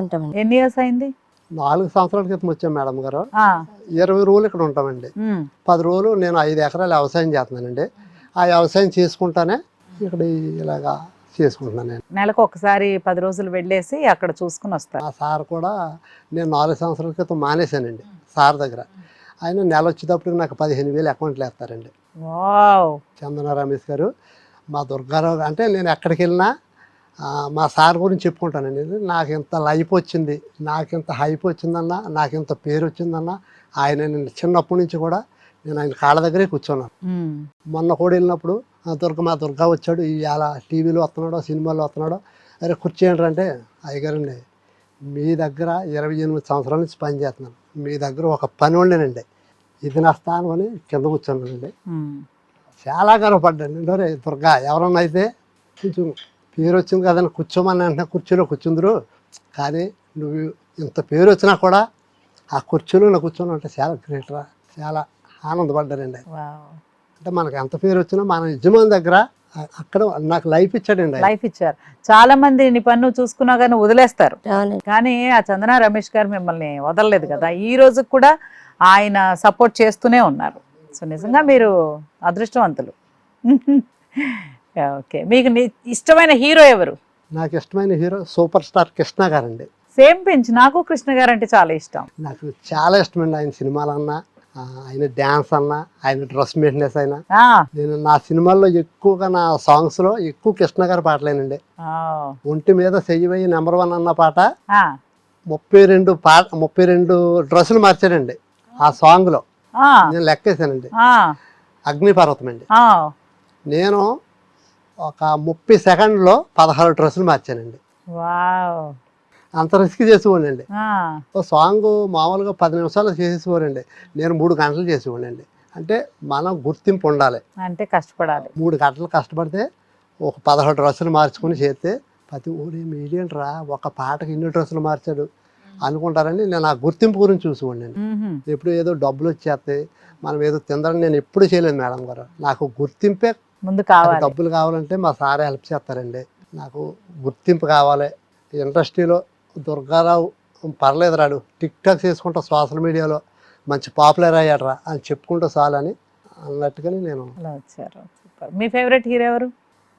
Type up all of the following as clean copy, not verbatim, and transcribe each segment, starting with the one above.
ఉంటామండి. ఎన్ని ఇయర్స్ అయింది? 4 సంవత్సరాల క్రితం వచ్చాం మేడం గారు. ఆ, 20 రోజులు ఇక్కడ ఉంటామండి. 10 రోజులు నేను 5 ఎకరాలు వ్యవసాయం చేస్తున్నానండి. ఆ వ్యవసాయం చేసుకుంటానే ఇక్కడ ఇలాగా చేసుకుంటున్నాను నేను. నెలకు ఒకసారి 10 రోజులు వెళ్ళేసి అక్కడ చూసుకుని వస్తారు. ఆ సార్ కూడా నేను 4 సంవత్సరాల క్రితం మానేశానండి సార్ దగ్గర. ఆయన నెల వచ్చేటప్పటికి నాకు 15,000 అకౌంట్లు వేస్తారండి. వావ్. చందన రమేష్ గారు, మా దుర్గారావు అంటే నేను ఎక్కడికి వెళ్ళినా మా సార్ గురించి చెప్పుకుంటానండి. నాకు ఇంత లైఫ్ వచ్చింది, నాకు ఇంత హైప్ వచ్చిందన్నా, నాకు ఇంత పేరు వచ్చిందన్నా ఆయన నేను చిన్నప్పటి నుంచి కూడా నేను ఆయన కాళ్ళ దగ్గరే కూర్చున్నాను. మొన్న కూడా వెళ్ళినప్పుడు మా దుర్గా వచ్చాడు, ఇవాళ టీవీలో వస్తున్నాడో సినిమాలో వస్తున్నాడో, అరే కూర్చేయండి అంటే, అయ్యగారండి మీ దగ్గర 28 సంవత్సరాల నుంచి పని చేస్తున్నాను, మీ దగ్గర ఒక పని ఉండేనండి, ఇది నా స్థానం అని కింద కూర్చున్నానండి. చాలా గర్వపడ్డాను. రే దుర్గా, ఎవరన్నా అయితే కొంచెం పేరు వచ్చింది కదని కూర్చోమని అంటే కుర్చీలో కూర్చుందరు, కానీ నువ్వు ఇంత పేరు వచ్చినా కూడా ఆ కుర్చీలో నా కూర్చొని అంటే చాలా గ్రేట్ రా, చాలా ఆనందపడ్డారండి. అంటే మనకు ఎంత పేరు వచ్చినా మన యజమాని దగ్గర అక్కడ నాకు లైఫ్ ఇచ్చాడండి. లైఫ్ ఇచ్చారు. చాలా మంది నీ పన్ను చూసుకున్నా కానీ వదిలేస్తారు, కానీ ఆ చందన రమేష్ గారు మిమ్మల్ని వదలలేదు కదా. ఈ రోజు కూడా ఆయన సపోర్ట్ చేస్తూనే ఉన్నారు. సో నిజంగా మీరు అదృష్టవంతులు. ఓకే, మీకు ఇష్టమైన హీరో ఎవరు? నాకు ఇష్టమైన హీరో సూపర్ స్టార్ కృష్ణ గారండి. సేమ్ పెంచ్, నాకు కృష్ణ గారు అంటే చాలా ఇష్టం. నాకు చాలా ఇష్టమండి ఆయన సినిమాలన్నా, ఆయన డ్యాన్స్ అన్నా, ఆయన డ్రెస్ మెయింటెనెన్స్ అయినా. నేను నా సినిమాల్లో ఎక్కువగా నా సాంగ్స్ లో ఎక్కువ కృష్ణ గారి పాటలేనండి. ఒంటి మీద చెయ్యి నెంబర్ 1 అన్న పాట 32 డ్రెస్సులు మార్చాడండి ఆ సాంగ్ లో. నేను లెక్కేసానండి. అగ్నిపర్వతం అండి. నేను ఒక 30 సెకండ్లో 16 డ్రెస్సులు మార్చానండి. అంత రిస్క్ చేసేవాడండి. ఓ సాంగ్ మామూలుగా 10 నిమిషాలు చేసేవారండి, నేను 3 గంటలు చేసేవాడండి. అంటే మనం గుర్తింపు ఉండాలి, అంటే కష్టపడాలి. 3 గంటలు కష్టపడితే ఒక 16 డ్రెస్సులు మార్చుకుని చేస్తే ప్రతి ఊరి మీడియం రా ఒక పాటకి ఇన్ని డ్రెస్సులు మార్చాడు అనుకుంటారని నేను ఆ గుర్తింపు గురించి చూసేవాడిని. ఎప్పుడు ఏదో డబ్బులు వచ్చేస్తాయి, మనం ఏదో తిందని నేను ఎప్పుడు చేయలేదు మేడం గారు. నాకు గుర్తింపే ముందు కావాలి. డబ్బులు కావాలంటే మా సారే హెల్ప్ చేస్తారండి. నాకు గుర్తింపు కావాలి. ఇండస్ట్రీలో దుర్గారావు పర్లేదు రాడు, టిక్ టాక్ చేసుకుంటా సోషల్ మీడియాలో మంచి పాపులర్ అయ్యాడరా అని చెప్పుకుంటూ చాలని అన్నట్టుగానే నేను. మీ ఫేవరెట్ హీరో ఎవరు?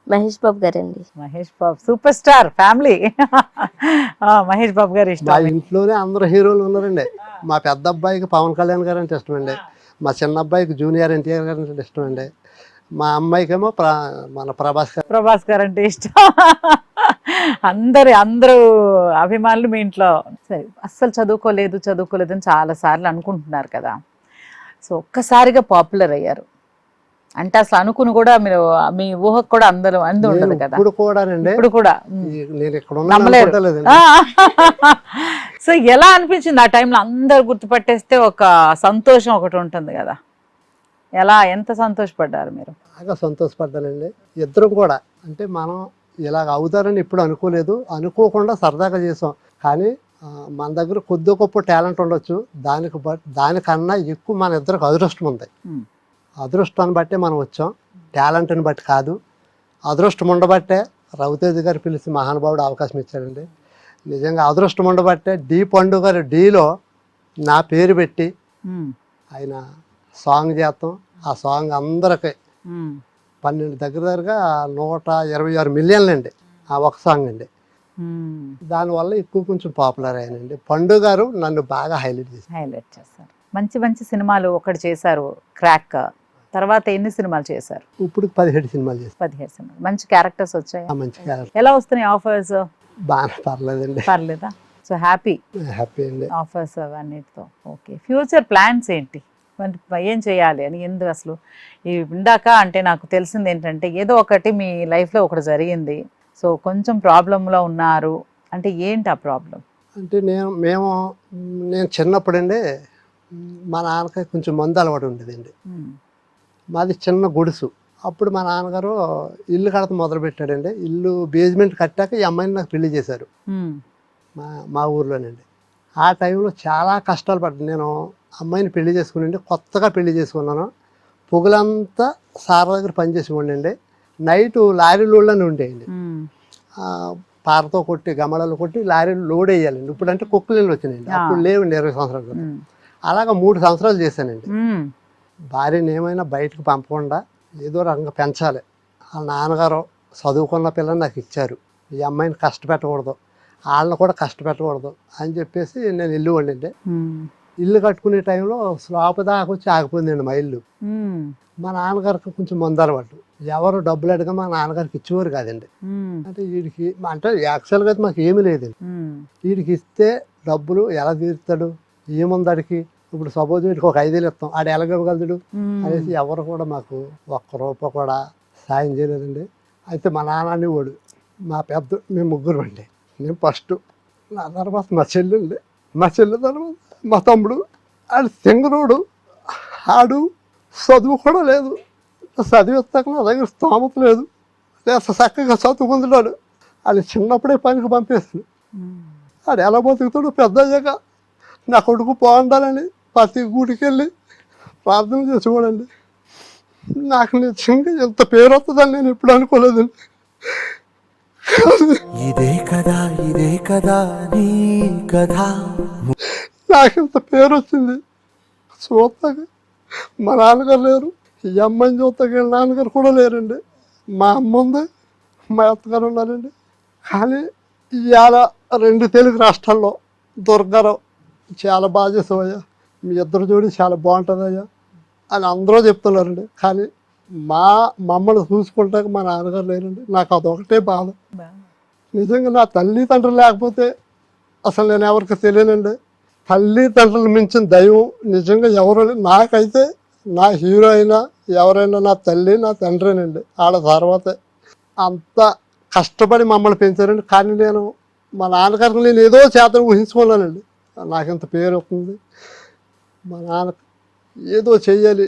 మహేష్ బాబు గారండి. Mahesh Babu super star family. Mahesh Babu గారు ఇష్టం. మా ఇంట్లోనే అందరు హీరోలు ఉన్నారండి. మా పెద్ద అబ్బాయికి పవన్ కళ్యాణ్ గారు అంటే ఇష్టమండి, మా చిన్న అబ్బాయికి జూనియర్ ఎన్టీఆర్ గారు అంటే ఇష్టమండి, మా అమ్మాయికేమో మన ప్రభాస్ గారు అంటే ఇష్టం. అందరూ అభిమానులు మీ ఇంట్లో. సరే, అస్సలు చదువుకోలేదు అని చాలా సార్లు అనుకుంటున్నారు కదా. సో ఒక్కసారిగా పాపులర్ అయ్యారు అంటే అసలు అనుకుని కూడా మీరు మీ ఊహకు కూడా అందరూ ఉండదు కదా. ఇప్పుడు కూడా నమ్మలేదు. సో ఎలా అనిపించింది ఆ టైంలో అందరు గుర్తుపట్టేస్తే? ఒక సంతోషం ఒకటి ఉంటుంది కదా, ఎంత సంతోషపడ్డారు మీరు? బాగా సంతోషపడ్డానండి. ఇద్దరం కూడా అంటే మనం ఇలాగ అవుతారని ఎప్పుడు అనుకోలేదు, అనుకోకుండా సరదాగా చేసాం. కానీ మన దగ్గర కొద్ది గొప్ప టాలెంట్ ఉండొచ్చు, దానికన్నా ఎక్కువ మన ఇద్దరికి అదృష్టం ఉంది. అదృష్టాన్ని బట్టే మనం వచ్చాం, టాలెంట్ని బట్టి కాదు. అదృష్టం ఉండబట్టే రవితేజ గారు పిలిచి మహానుభావుడు అవకాశం ఇచ్చాడండి. నిజంగా అదృష్టం ఉండబట్టే డి పండు గారు డీలో నా పేరు పెట్టి ఆయన సాంగ్ చేస్తాం. ఆ సాంగ్ అందరికి 12 దగ్గరగా 126 మిలియన్లు అండి ఆ ఒక సాంగ్ అండి. దానివల్ల ఎక్కువ కొంచెం పాపులర్ అయ్యానండి. పండు గారు నన్ను బాగా హైలైట్ చేశారు. మంచి సినిమాలు ఒకటి చేశారు, క్రాక్. తర్వాత ఎన్ని సినిమాలు చేశారు? ఇప్పుడు 17 సినిమాలు చేశారు. 17 సినిమాలు. మంచి క్యారెక్టర్స్ వచ్చాయి. మంచి క్యారెక్టర్. ఎలా వస్తున్నాయి ఆఫర్స్? బాగా పర్లేదండి. పర్లేదా? సో హ్యాపీ అండి ఆఫర్స్ అవన్నిటితో. ఓకే, ఫ్యూచర్ ప్లాన్స్ ఏంటి? ఏం చేయాలి అని? ఎందుకు అసలు ఇందాక అంటే నాకు తెలిసింది ఏంటంటే ఏదో ఒకటి మీ లైఫ్లో ఒకటి జరిగింది, సో కొంచెం ప్రాబ్లంలో ఉన్నారు అంటే ఏంటి ఆ ప్రాబ్లం? అంటే నేను చిన్నప్పుడండి మా నాన్నకి కొంచెం మందు అలవాటు ఉండేదండి. మాది చిన్న గుడుసు. అప్పుడు మా నాన్నగారు ఇల్లు కడత మొదలు పెట్టాడండి. ఇల్లు బేస్మెంట్ కట్టాక ఈ అమ్మాయిని నాకు పెళ్లి చేశారు మా ఊర్లోనండి. ఆ టైంలో చాలా కష్టాలు పడ్డాను. నేను అమ్మాయిని పెళ్లి చేసుకుని కొత్తగా పెళ్లి చేసుకున్నాను. పొగలంతా సార్ దగ్గర పనిచేసి ఉండండి, నైట్ లారీలోనే ఉండేయండి. పారతో కొట్టి గమడలు కొట్టి లారీలు లోడ్ వేయాలండి. ఇప్పుడు అంటే కుక్కలు వచ్చినాయండి, అప్పుడు లేవండి 20 సంవత్సరాల క్రితం. అలాగా 3 సంవత్సరాలు చేశానండి. భార్యని ఏమైనా బయటకు పంపకుండా ఏదో రకంగా పెంచాలి. వాళ్ళ నాన్నగారు చదువుకున్న పిల్లని నాకు ఇచ్చారు, ఈ అమ్మాయిని కష్టపెట్టకూడదు, వాళ్ళని కూడా కష్టపెట్టకూడదు అని చెప్పేసి నేను ఇల్లు వండింది. ఇల్లు కట్టుకునే టైంలో స్లాప్ దాకా వచ్చి ఆగిపోయిందండి మా ఇల్లు. మా నాన్నగారికి కొంచెం మందలవాటు, ఎవరు డబ్బులు అడిగా మా నాన్నగారికి ఇచ్చేవారు కాదండి. అంటే వీడికి అంటే యాక్చువల్గా అయితే మాకు ఏమీ లేదండి. వీడికి ఇస్తే డబ్బులు ఎలా తీరుతాడు, ఏముందడికి, ఇప్పుడు సపోజ్ వీడికి ఒక 5,000 ఇస్తాం, ఆడు ఎలా ఇవ్వగలడు అనేసి ఎవరు కూడా మాకు ఒక్క రూపాయి కూడా సాయం చేయలేదండి. అయితే మా నాన్న అనేవాడు, మా పెద్ద మేము ముగ్గురు అండి, నేను ఫస్ట్, నా తర్వాత మా చెల్లెండి, మా చెల్లి తర్వాత మా తమ్ముడు. ఆడు సింగరోడు, ఆడు చదువు కూడా లేదు, చదివిస్తాక నా దగ్గర స్తోమత లేదు, లేక చక్కగా చదువుకుంటున్నాడు. అది చిన్నప్పుడే పనికి పంపేస్తాడు. ఆడు ఎలా బతుకుతాడు పెద్ద అయ్యాక. నా కొడుకు బాగుండాలని ప్రతి గుడికి వెళ్ళి ప్రార్థన చేసుకోడండి. నాకు నిజంగా ఎంత పేరు వస్తుందని నేను ఎప్పుడు అనుకోలేదండి. ఇదే కదా నీ కథ. నాకు ఇంత పేరు వచ్చింది చూస్తాగా. మా నాన్నగారు లేరు, ఈ అమ్మాయిని చూస్తాగా వీళ్ళ నాన్నగారు కూడా లేరండి. మా అమ్మ ఉంది, మా అత్తగారు ఉన్నారండి. కానీ ఇవాళ 2 తెలుగు రాష్ట్రాల్లో దుర్గారావు చాలా బాగా చేసావయ్యా, మీ ఇద్దరు జోడి చాలా బాగుంటుందయ్యా అని అందరూ చెప్తున్నారండి. కానీ మమ్మల్ని చూసుకుంటాక మా నాన్నగారు లేరండి. నాకు అదొకటే బాధ. నిజంగా నా తల్లిదండ్రులు లేకపోతే అసలు నేను ఎవరికి తెలియనండి. తల్లిదండ్రులు మించిన దైవం నిజంగా ఎవరు. నాకైతే నా హీరో అయినా ఎవరైనా నా తల్లి నా తండ్రినండి. ఆడ తర్వాతే అంత కష్టపడి మమ్మల్ని పెంచారండి. కానీ నేను మా నాన్నగారిని నేను ఏదో చేతను ఊహించుకున్నానండి. నాకింత పేరు వస్తుంది, మా నాన్న ఏదో చెయ్యాలి,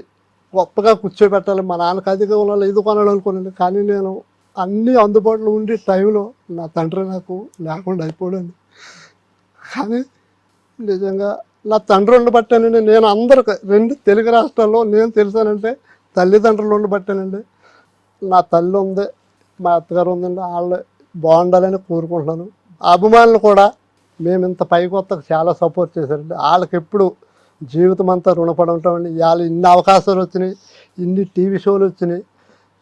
గొప్పగా కూర్చోబెట్టాలి, మా నాన్నకు అదిగా ఉండాలి, ఇది కొనాలి అనుకున్నాను. కానీ నేను అన్నీ అందుబాటులో ఉండే టైంలో నా తండ్రి నాకు లేకుండా అయిపోయాడండి. కానీ నిజంగా నా తండ్రి ఉండబట్టానండి. నేను అందరికి 2 తెలుగు రాష్ట్రాల్లో నేను తెలిసానంటే తల్లిదండ్రులు ఉండబట్టానండి. నా తల్లి ఉంది, మా అత్తగారు ఉందండి, వాళ్ళు బాగుండాలని కోరుకుంటున్నాను. అభిమానులు కూడా మేము ఇంత పైకి వస్తాక చాలా సపోర్ట్ చేశారండి. వాళ్ళకి ఎప్పుడు జీవితం అంతా రుణపడి ఉంటామండి. వాళ్ళు ఇన్ని అవకాశాలు వచ్చినాయి, ఇన్ని టీవీ షోలు వచ్చినాయి,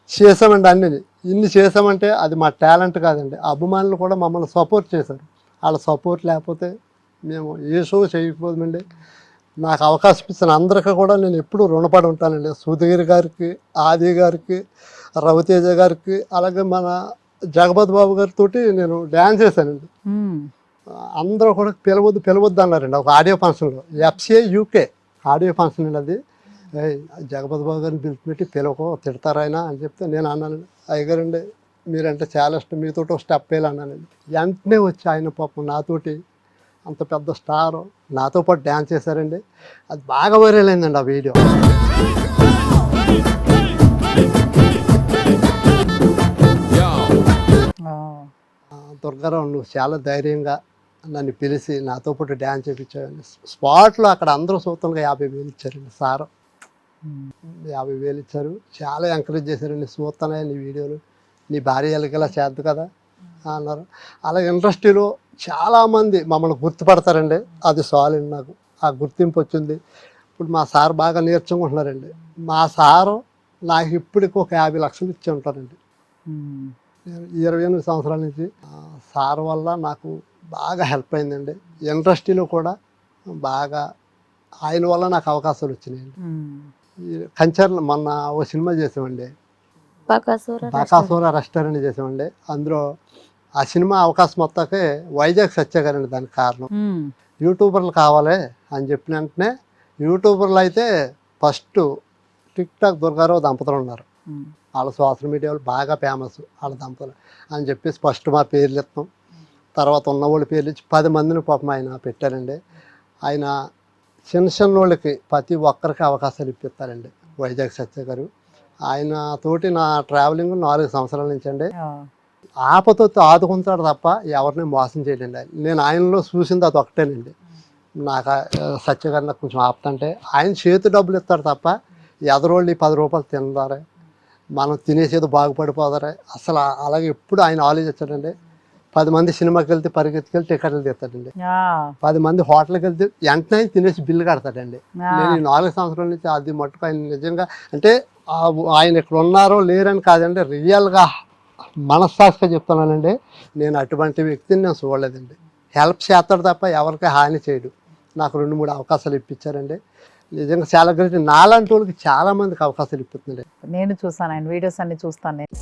చేసామండి అన్నీ. ఇన్ని చేసామంటే అది మా టాలెంట్ కాదండి. అభిమానులు కూడా మమ్మల్ని సపోర్ట్ చేశారు. వాళ్ళ సపోర్ట్ లేకపోతే మేము ఏ షో చేయకపోదామండి. నాకు అవకాశం ఇచ్చిన అందరికీ కూడా నేను ఎప్పుడు రుణపడి ఉంటానండి. సుధీర్ గారికి, ఆది గారికి, రవితేజ గారికి, అలాగే మన జగపతి బాబు గారితో నేను డ్యాన్స్ చేశానండి. అందరూ కూడా పిలవద్దు అన్నారండి ఒక ఆడియో ఫంక్షన్లో. FCA UK ఆడియో ఫంక్షన్ అండి అది. జగపతి బాబు గారిని పిలిచిపెట్టి పిలవకో తిడతారాయన అని చెప్తే నేను అన్నానండి, అయ్యగారండి మీరంటే చాలా ఇష్టం, మీతో ఒక స్టెప్ వేయాలి అన్నానండి. వెంటనే వచ్చి ఆయన పాపం నాతోటి అంత పెద్ద స్టార్ నాతో పాటు డ్యాన్స్ చేశారండి. అది బాగా వైరల్ అయిందండి ఆ వీడియో. దుర్గారావు నువ్వు చాలా ధైర్యంగా నన్ను పిలిచి నాతో పాటు డ్యాన్స్ చేయించారండి. స్పాట్లో అక్కడ అందరూ సూత్రంగా 50,000 ఇచ్చారండి. సార్ 50,000 ఇచ్చారు. చాలా ఎంకరేజ్ చేశారండి. చూస్తానే నీ వీడియోలు, నీ భార్య ఎలాగలా చేద్దు కదా అన్నారు. అలాగే ఇండస్ట్రీలో చాలామంది మమ్మల్ని గుర్తుపడతారండి. అది చాలండి నాకు. ఆ గుర్తింపు వచ్చింది. ఇప్పుడు మా సార్ బాగా నేర్చుకుంటున్నారండి. మా సారు నాకు ఇప్పటికి ఒక 50 లక్షలు ఇచ్చి ఉంటారండి. 28 సంవత్సరాల నుంచి సార్ వల్ల నాకు బాగా హెల్ప్ అయిందండి. ఇండస్ట్రీలో కూడా బాగా ఆయన వల్ల నాకు అవకాశాలు వచ్చినాయండి. కంచర్లో మొన్న ఓ సినిమా చేసామండి, బకాసుర రెస్టారెంట్ చేసామండి. అందులో ఆ సినిమా అవకాశం మొత్తాకే వైజాగ్ సత్య గారండి దానికి కారణం. యూట్యూబర్లు కావాలి అని చెప్పిన వెంటనే యూట్యూబర్లు అయితే ఫస్ట్ టిక్టాక్ దుర్గారావు దంపతులు ఉన్నారు. వాళ్ళ సోషల్ మీడియాలో బాగా ఫేమస్ వాళ్ళ దంపతులు అని చెప్పేసి ఫస్ట్ మా పేర్లు ఇస్తాం. తర్వాత ఉన్నవాళ్ళ పేర్లు ఇచ్చి 10 మందిని పాపం ఆయన పెట్టారండి. ఆయన చిన్న వాళ్ళకి ప్రతి ఒక్కరికి అవకాశాలు ఇప్పిస్తారండి వైజాగ్ సత్య గారు. ఆయన తోటి నా ట్రావెలింగ్ 4 సంవత్సరాల నుంచి అండి. ఆపతో ఆదుకుంటాడు తప్ప ఎవరిని మోసం చేయడండి ఆయన. నేను ఆయనలో చూసింది అది ఒకటేనండి. నాకు సత్య గారు నాకు కొంచెం ఆపుతుంటే ఆయన చేతి డబ్బులు ఇస్తాడు తప్ప ఎదరోళ్ళు 10 రూపాయలు తిందారే, మనం తినేసేది బాగుపడిపోదారే, అసలు అలాగే ఎప్పుడు ఆయన ఆలోచించాడండి. 10 మంది సినిమాకి వెళ్తే పరిగెత్తుకెళ్ళి టికెట్లు తీస్తాడండి. ఆ, 10 మంది హోటల్కి వెళ్తే వెంటనే తినేసి బిల్లు కడతాడండి. ఆ. నేను ఈ 4 సంవత్సరాల నుంచి అది మట్టుకు ఆయన నిజంగా అంటే ఆయన ఇక్కడ ఉన్నారో లేరని కాదండి, రియల్గా మనస్సాక్షిగా చెప్తున్నానండి. నేను అటువంటి వ్యక్తిని నేను చూడలేదండి. హెల్ప్ చేస్తాడు తప్ప ఎవరికి హాని చేయడు. నాకు 2-3 అవకాశాలు ఇప్పించారండి. నిజంగా చాలా గ్రేట్. నాలాంటి వాళ్ళకి చాలా మందికి అవకాశాలు ఇప్పిస్తున్నాడు. నేను చూసాను ఆయన వీడియోస్ అన్ని చూస్తాను నేను.